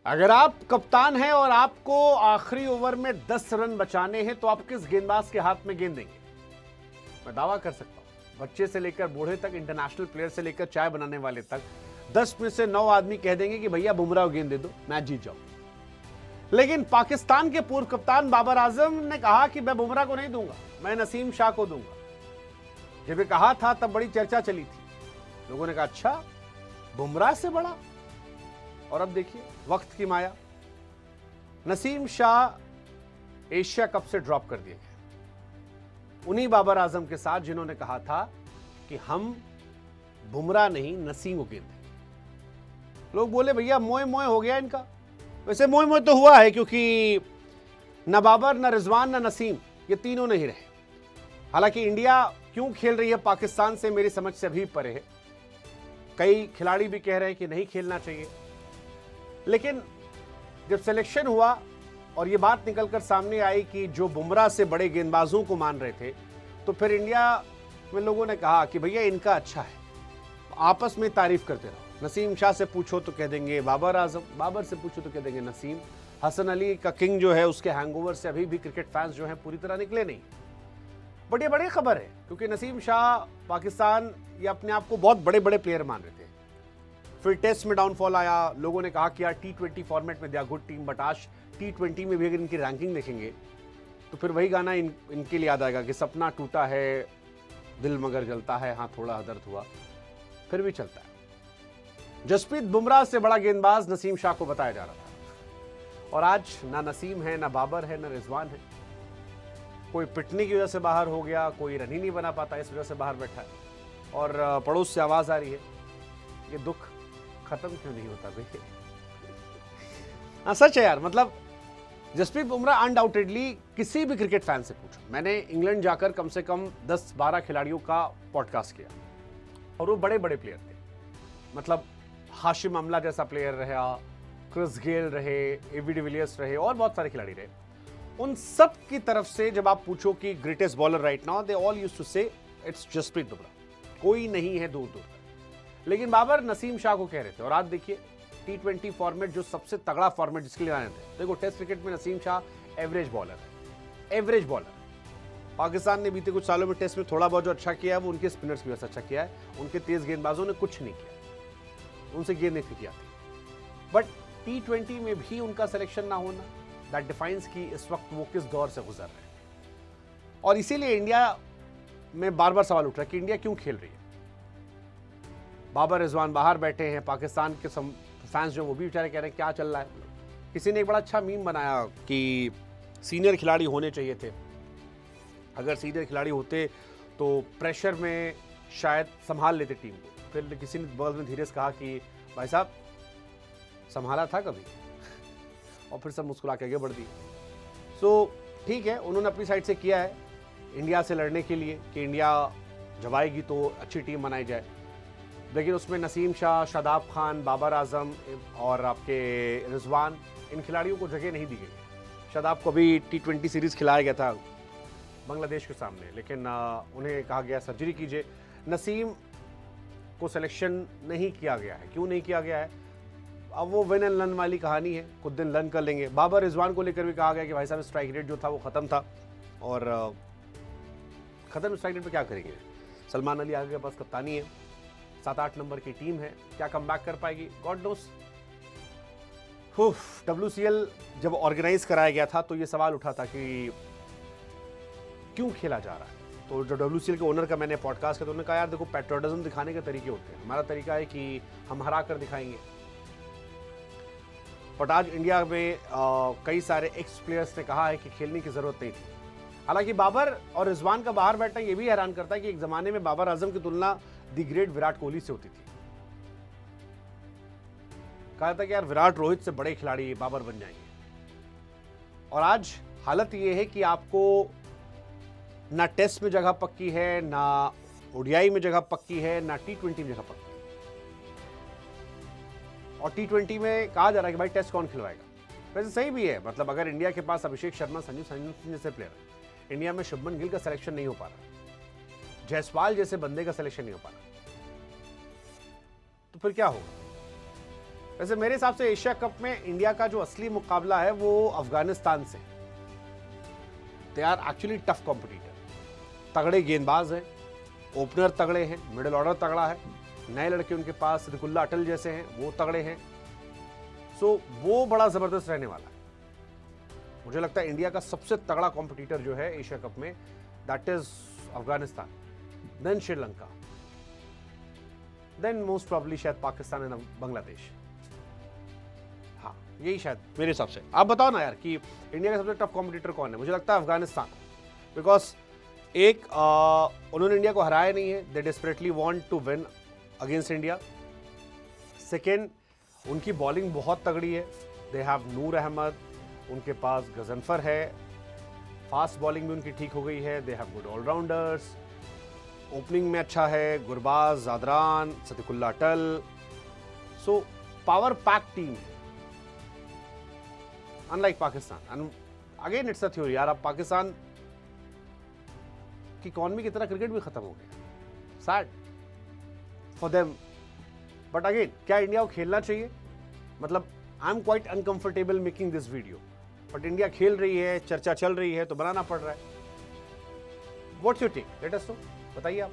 अगर आप कप्तान हैं और आपको आखिरी ओवर में 10 रन बचाने हैं तो आप किस गेंदबाज के हाथ में गेंद देंगे? मैं दावा कर सकता हूं, बच्चे से लेकर बूढ़े तक, इंटरनेशनल प्लेयर से लेकर चाय बनाने वाले तक 10 में से 9 आदमी कह देंगे कि भैया बुमराह को गेंद दे दो, मैच जीत जाओ। लेकिन पाकिस्तान के पूर्व कप्तान बाबर आजम ने कहा कि मैं बुमराह को नहीं दूंगा, मैं नसीम शाह को दूंगा। जब ये कहा था तब बड़ी चर्चा चली थी, लोगों ने कहा अच्छा बुमराह से बड़ा। और अब देखिए वक्त की माया, नसीम शाह एशिया कप से ड्रॉप कर दिए गए उन्हीं बाबर आजम के साथ जिन्होंने कहा था कि हम बुमराह नहीं नसीम को गेंद देंगे। लोग बोले भैया मोए मोए हो गया इनका। वैसे मोए मोए तो हुआ है, क्योंकि न बाबर, न रिजवान, न नसीम, ये तीनों नहीं रहे। हालांकि इंडिया क्यों खेल रही है पाकिस्तान से मेरी समझ से अभी परे है। कई खिलाड़ी भी कह रहे हैं कि नहीं खेलना चाहिए, लेकिन जब सिलेक्शन हुआ और ये बात निकलकर सामने आई कि जो बुमराह से बड़े गेंदबाजों को मान रहे थे, तो फिर इंडिया में लोगों ने कहा कि भैया इनका अच्छा है, आपस में तारीफ करते रहो। नसीम शाह से पूछो तो कह देंगे बाबर आजम, बाबर से पूछो तो कह देंगे नसीम। हसन अली का किंग जो है, उसके हैंगओवर से अभी भी क्रिकेट फैंस जो हैं पूरी तरह निकले नहीं। बट ये बड़ी खबर है, क्योंकि नसीम शाह पाकिस्तान ये अपने आप को बहुत बड़े बड़े प्लेयर मान रहे थे। फिर टेस्ट में डाउनफॉल आया, लोगों ने कहा कि यार T20 फॉर्मेट में they are good team, but आज T20 में भी अगर इनकी रैंकिंग देखेंगे तो फिर वही गाना इनके लिए याद आएगा कि सपना टूटा है दिल मगर जलता है, हाँ थोड़ा दर्द हुआ फिर भी चलता है। जसप्रीत बुमराह से बड़ा गेंदबाज नसीम शाह को बताया जा रहा था, और आज ना नसीम है, ना बाबर है, ना रिजवान है। कोई पिटने की वजह से बाहर हो गया, कोई रन ही नहीं बना पाता इस वजह से बाहर बैठा है, और पड़ोस से आवाज आ रही है ये दुख खत्म क्यों नहीं होता भाई। हाँ सच है यार, मतलब जसप्रीत बुमराह अनडाउटेडली किसी भी क्रिकेट फैन से पूछो, मैंने इंग्लैंड जाकर कम से कम 10-12 खिलाड़ियों का पॉडकास्ट किया और वो बड़े बड़े प्लेयर थे। मतलब हाशिम अमला जैसा प्लेयर रहा, क्रिस गेल रहे, एबी डिविलियर्स रहे और बहुत सारे खिलाड़ी रहे। उन सब की तरफ से जब आप पूछो कि greatest bowler right now, they all used to say it's Jasprit Bumrah, कोई नहीं है दूर दूर तक। लेकिन बाबर नसीम शाह को कह रहे थे, और आज देखिए T20 फॉर्मेट जो सबसे तगड़ा फॉर्मेट जिसके लिए आए थे। देखो टेस्ट क्रिकेट में नसीम शाह एवरेज बॉलर है, एवरेज बॉलर। पाकिस्तान ने बीते कुछ सालों में टेस्ट में थोड़ा बहुत जो अच्छा किया है वो उनके स्पिनर्स की वजह से अच्छा किया है, उनके तेज गेंदबाजों ने कुछ नहीं किया, उनसे गेंद नहीं फेंकी आती। बट T20 में भी उनका सिलेक्शन ना होना, दैट डिफाइंस कि इस वक्त वो किस दौर से गुजर रहे हैं। और इसीलिए इंडिया में बार बार सवाल उठ रहा है कि इंडिया क्यों खेल रही है। बाबर रिजवान बाहर बैठे हैं, पाकिस्तान के फैंस जो वो भी बेचारे कह रहे हैं क्या चल रहा है। किसी ने एक बड़ा अच्छा मीम बनाया कि सीनियर खिलाड़ी होने चाहिए थे, अगर सीनियर खिलाड़ी होते तो प्रेशर में शायद संभाल लेते टीम को। फिर किसी ने बॉल में धीरे से कहा कि भाई साहब संभाला था कभी और फिर सब मुस्कुरा के आगे बढ़ दिए। सो ठीक है, उन्होंने अपनी साइड से किया है इंडिया से लड़ने के लिए कि इंडिया जब आएगी तो अच्छी टीम बनाई जाए, लेकिन उसमें नसीम शाह, शादाब खान, बाबर आजम और आपके रिजवान, इन खिलाड़ियों को जगह नहीं दी गई। शादाब को भी T20 सीरीज़ खिलाया गया था बांग्लादेश के सामने, लेकिन उन्हें कहा गया सर्जरी कीजिए। नसीम को सिलेक्शन नहीं किया गया है, क्यों नहीं किया गया है? अब वो विन एंड लर्न वाली कहानी है, कुछ दिन लर्न कर लेंगे। बाबर रिजवान को लेकर भी कहा गया कि भाई साहब स्ट्राइक रेट जो था वो ख़त्म था, और ख़त्म स्ट्राइक रेट पर क्या करेंगे? सलमान अली आगे के पास कप्तानी है, 7-8 नंबर की टीम है, क्या कमबैक कर पाएगी? God knows. WCL जब ऑर्गेनाइज कराया गया था तो ये सवाल उठा था कि क्यों खेला जा रहा है। तो जो WCL के ओनर का मैंने पॉडकास्ट किया तो उन्होंने कहा यार देखो पैट्रियोटिज्म दिखाने के तरीके होते हैं, हमारा तरीका है कि हम हरा कर दिखाएंगे। बट आज इंडिया में कई सारे एक्स प्लेयर्स ने कहा है कि खेलने की जरूरत नहीं थी। हालांकि बाबर और रिजवान का बाहर बैठना ये भी हैरान करता है कि एक जमाने में बाबर आजम की तुलना दी ग्रेट विराट कोहली से होती थी। कहा था कि यार विराट रोहित से बड़े खिलाड़ी बाबर बन जाएंगे, और आज हालत ये है कि आपको ना टेस्ट में जगह पक्की है, ना ODI में जगह पक्की है, ना T20 में जगह पक्की है। और T20 में कहा जा रहा है कि भाई टेस्ट कौन खिलवाएगा। वैसे सही भी है, मतलब अगर इंडिया के पास अभिषेक शर्मा, संजू सैमसन जैसे प्लेयर है, इंडिया में शुभमन गिल का सिलेक्शन नहीं हो पा रहा, जायसवाल जैसे बंदे का सिलेक्शन नहीं हो पा रहा, तो फिर क्या होगा? वैसे मेरे हिसाब से एशिया कप में इंडिया का जो असली मुकाबला है वो अफगानिस्तान से। They are actually tough competitor, तगड़े गेंदबाज हैं, ओपनर तगड़े हैं, मिडिल ऑर्डर तगड़ा है, नए लड़के उनके पास सिद्दीकुल्ला अटल जैसे हैं वो तगड़े हैं। सो वो बड़ा जबरदस्त रहने वाला है। मुझे लगता है इंडिया का सबसे तगड़ा कॉम्पिटिटर जो है एशिया कप में, that is Afghanistan, then Sri Lanka, then most probably शायद पाकिस्तान एंड बांग्लादेश। हाँ, यही शायद मेरे हिसाब से। आप बताओ ना यार कि इंडिया का सबसे टफ कॉम्पिटिटर कौन है? मुझे लगता है अफगानिस्तान, बिकॉज एक उन्होंने इंडिया को हराया नहीं है, they desperately want to win against India. Second, उनकी बॉलिंग बहुत तगड़ी है, दे हैव नूर अहमद, उनके पास गजनफर है, फास्ट बॉलिंग भी उनकी ठीक हो गई है, they have good allrounders, opening में अच्छा है, गुरबाज, जादरान, सिद्दीकुल्ला अटल। सो पावर पैक टीम है, unlike Pakistan. And again it's a theory यार, अब पाकिस्तान की इकॉनमी की तरह क्रिकेट भी खत्म हो गया, sad for them. But again, क्या इंडिया को खेलना चाहिए? मतलब I am quite uncomfortable making this video, but India खेल रही है, चर्चा चल रही है तो बनाना पड़ रहा है। What's your take? Let us know, बताइए आप।